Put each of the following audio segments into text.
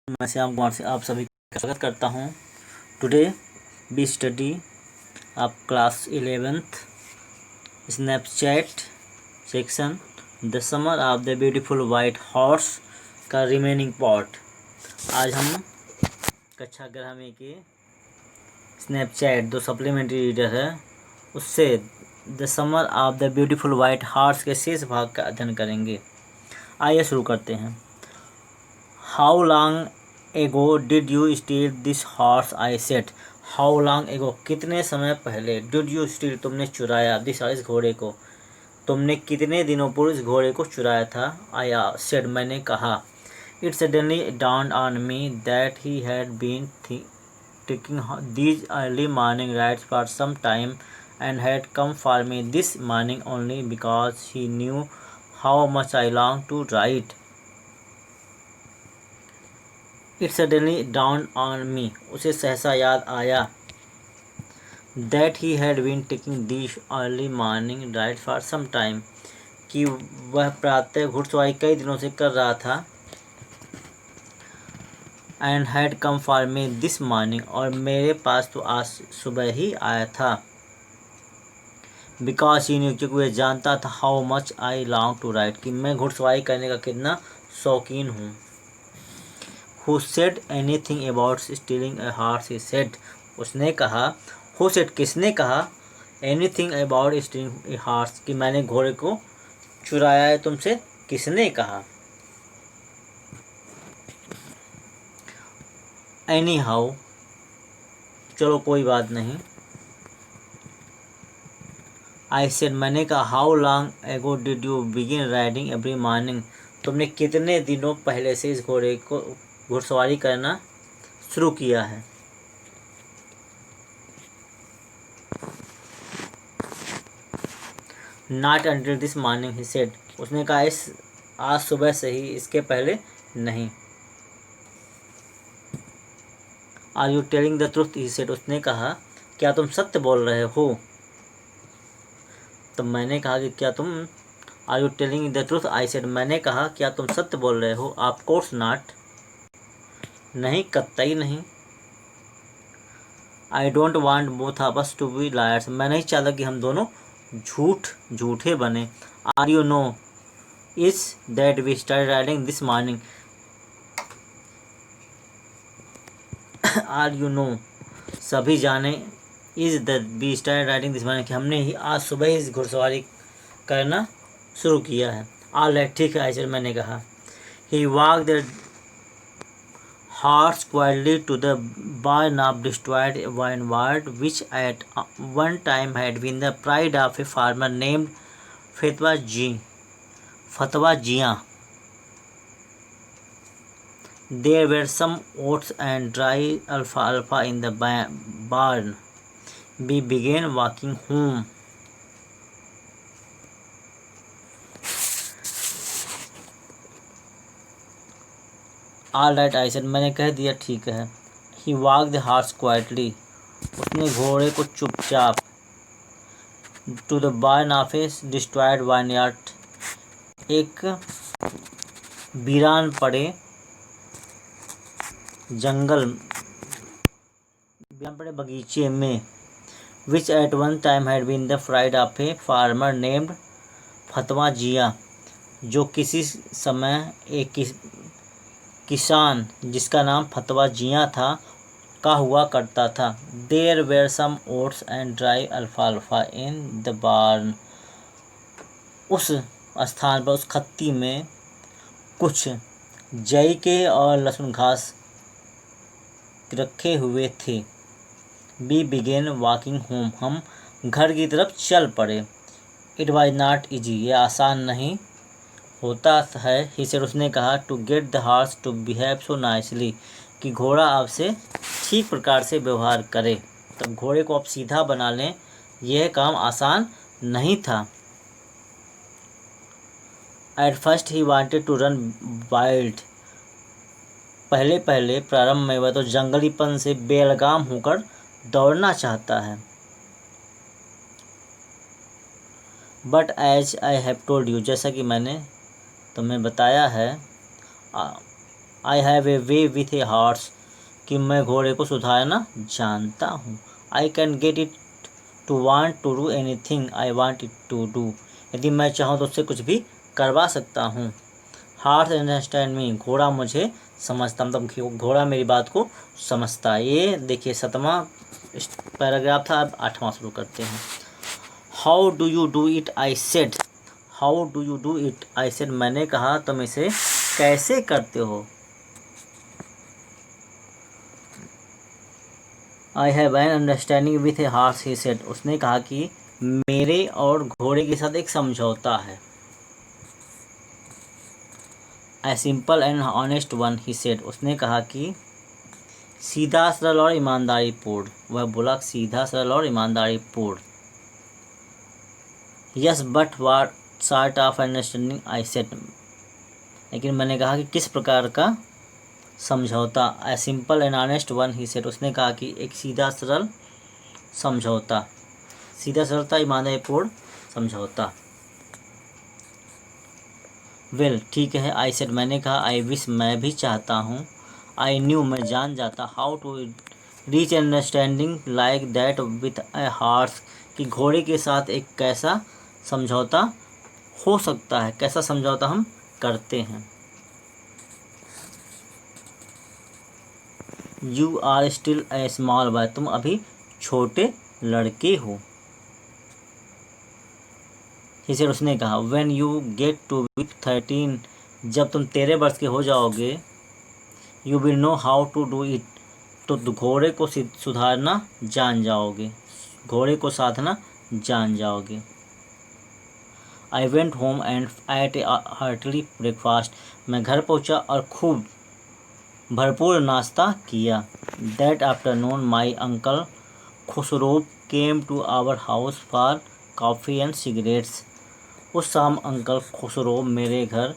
मैं श्याम कुमार से आप सभी का स्वागत करता हूँ। टुडे बी स्टडी आप class 11th Snapchat section the summer of the beautiful white horse का रिमेनिंग पार्ट। आज हम कक्षा 11वीं के स्नैपचैट जो सप्लीमेंट्री रीडर है उससे the summer of the beautiful white horse के शेष भाग का अध्ययन करेंगे। आइए शुरू करते हैं। How long ago did you steel this horse I set. How long ago कितने समय पहले, डिड यू स्टील तुमने चुराया, दिस इस घोड़े को, तुमने कितने दिनों पूर्व इस घोड़े को चुराया था। आई सेड मैंने कहा। It suddenly dawned on me that he had been taking these early morning rides for some time and had come for me this morning only because he knew how much I longed to ride. It suddenly dawned on me, उसे सहसा याद आया, that he had been taking these early morning rides for some time, कि वह प्रातः घुड़सवारी कई दिनों से कर रहा था, and had come for me this morning, और मेरे पास तो आज सुबह ही आया था, because he knew, क्योंकि वह जानता था, how much I long to ride, कि मैं घुड़सवारी करने का कितना शौकीन हूँ। Who said anything about stealing a horse? He said, उसने कहा। Who said, किसने कहा, anything about stealing a horse, कि मैंने घोड़े को चुराया है तुमसे, किसने कहा। Anyhow, चलो कोई बात नहीं। I said, मैंने कहा, how long ago did you begin riding every morning, तुमने कितने दिनों पहले से इस घोड़े को घुड़सवारी करना शुरू किया है। Not until this morning, he said, उसने कहा इस आज सुबह से ही, इसके पहले नहीं। Are you telling the truth? he said, उसने कहा क्या तुम सत्य बोल रहे हो। तो मैंने कहा कि क्या तुम, Are you telling the truth? I said, मैंने कहा क्या तुम सत्य बोल रहे हो। Of course not, नहीं, कतई नहीं। I don't want both of us to be liars, मैं नहीं चाहता कि हम दोनों झूठे बने। Are you know is that we started riding this morning, Are you know सभी जाने, is that we started riding this morning, कि हमने ही आज सुबह ही घुड़सवारी करना शुरू किया है। All right, ठीक है, ऐसे मैंने कहा। He walked the horse quietly to the barn of destroyed vineyard, which at one time had been the pride of a farmer named Fatwa Jian. There were some oats and dry alfalfa in the barn. We began walking home. All right, I said, मैंने कह दिया ठीक है। He walked the horse quietly, उसने घोड़े को चुपचाप, to the barn of a destroyed vineyard, एक वीरान पड़े बगीचे में, which at one time had been the pride of a farmer named फतवा जिया, जो किसी समय एक किसान जिसका नाम फतवा जिया था का हुआ करता था। There were some oats and dry alfalfa in the barn, उस स्थान पर, उस खत्ती में कुछ जई के और लहसुन घास रखे हुए थे। We began walking home, हम घर की तरफ चल पड़े। It was not easy, यह आसान नहीं होता है। He said, उसने कहा, to get the horse to behave so nicely, कि घोड़ा आपसे ठीक प्रकार से व्यवहार करे। तब घोड़े को आप सीधा बना लें, यह काम आसान नहीं था। At first he wanted to run wild, पहले प्रारंभ में वह तो जंगलीपन से बेलगाम होकर दौड़ना चाहता है। But as I have told you, जैसा कि मैंने तुम्हें बताया है, I have a way with a horse, कि मैं घोड़े को सुधारना जानता हूँ। I can get it to want to do anything I want it to do, यदि मैं चाहूँ तो उससे कुछ भी करवा सकता हूँ। हॉर्स अंडरस्टैंड मी, घोड़ा मुझे समझता, मतलब घोड़ा मेरी बात को समझता है। ये देखिए 7वां पैराग्राफ था। अब 8वां शुरू करते हैं। How do you do it I said, how do you do it I said, मैंने कहा तुम इसे कैसे करते हो। I have an understanding with a horse he said, उसने कहा कि मेरे और घोड़े के साथ एक समझौता है। A simple and honest one he said, उसने कहा कि सीधा सरल और ईमानदारी पूर्ण, वह बोला सीधा सरल और ईमानदारी पूर्ण। Yes but what sort of understanding I said, लेकिन मैंने कहा कि किस प्रकार का समझौता। A simple and honest one he said, उसने कहा कि एक सीधा सरल समझौता, सीधा सरलता ईमानदारीपूर्ण समझौता। वेल ठीक है, आई सेड, मैंने कहा, आई विश, मैं भी चाहता हूँ, आई न्यू, मैं जान जाता, how to reach understanding like that with a horse, कि घोड़े के साथ एक कैसा समझौता हो सकता है, कैसा समझौता हम करते हैं। You are still a small boy, तुम अभी छोटे लड़के हो। इसे उसने कहा when you get to be 13, जब तुम 13 वर्ष के हो जाओगे, you will know how to do it, तो घोड़े को सुधारना जान जाओगे, घोड़े को साधना जान जाओगे। I went home and ate a hearty breakfast, मैं घर पहुंचा और खूब भरपूर नाश्ता किया। That afternoon my uncle Khusro came to our house for coffee and cigarettes, उस शाम अंकल खुसरो मेरे घर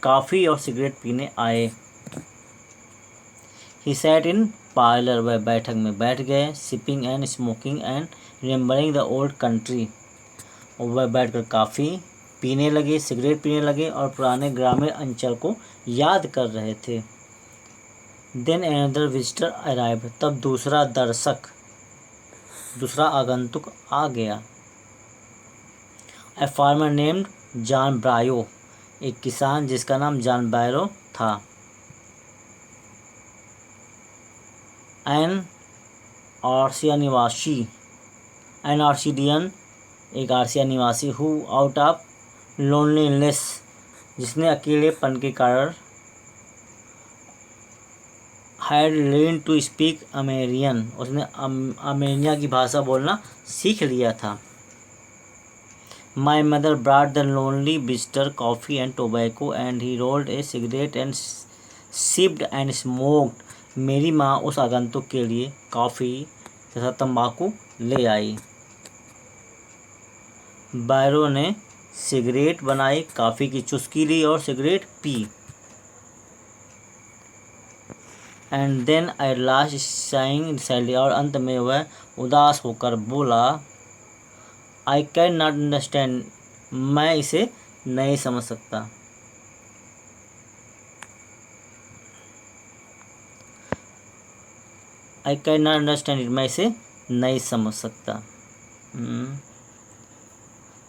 कॉफ़ी और सिगरेट पीने आए। ही सैट इन पार्लर, वह बैठक में बैठ गए। Sipping and smoking and remembering the old country, वह बैठकर काफ़ी पीने लगे, सिगरेट पीने लगे और पुराने ग्रामीण अंचल को याद कर रहे थे। देन अनदर विजिटर अराइव, तब दूसरा आगंतुक आ गया। ए फार्मर नेम्ड जॉन ब्रायो, एक किसान जिसका नाम जॉन ब्रायो था। एन आर्सिया निवासी, एन आर्सिडियन, एक आर्सिया निवासी, हु आउट ऑफ लोनलीनेस, जिसने अकेलेपन के कारण हैड लर्न टू स्पीक अमेरियन, उसने अमेरिया की भाषा बोलना सीख लिया था। My mother brought the lonely visitor coffee and tobacco and he rolled A cigarette and sipped and smoked, मेरी माँ उस आगंतुक के लिए कॉफ़ी तथा तंबाकू ले आई। बैरो ने सिगरेट बनाई, कॉफ़ी की चुस्की ली और सिगरेट पी। And then I last saying Sally, और अंत में वह उदास होकर बोला, आई कैन नॉट अंडरस्टैंड, मैं इसे नहीं समझ सकता। I can not understand it, मैं इसे नहीं समझ सकता।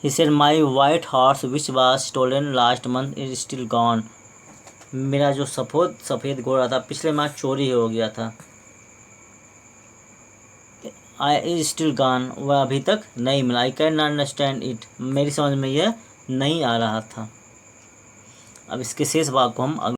He said, my white horse which was stolen last month is still gone, मेरा जो सफ़ेद घोड़ा था पिछले माह चोरी हो गया था। आई इज स्टिल गॉन, वह अभी तक नहीं मिला। I can not understand it, मेरी समझ में यह नहीं आ रहा था। अब इसके शेष भाग को हम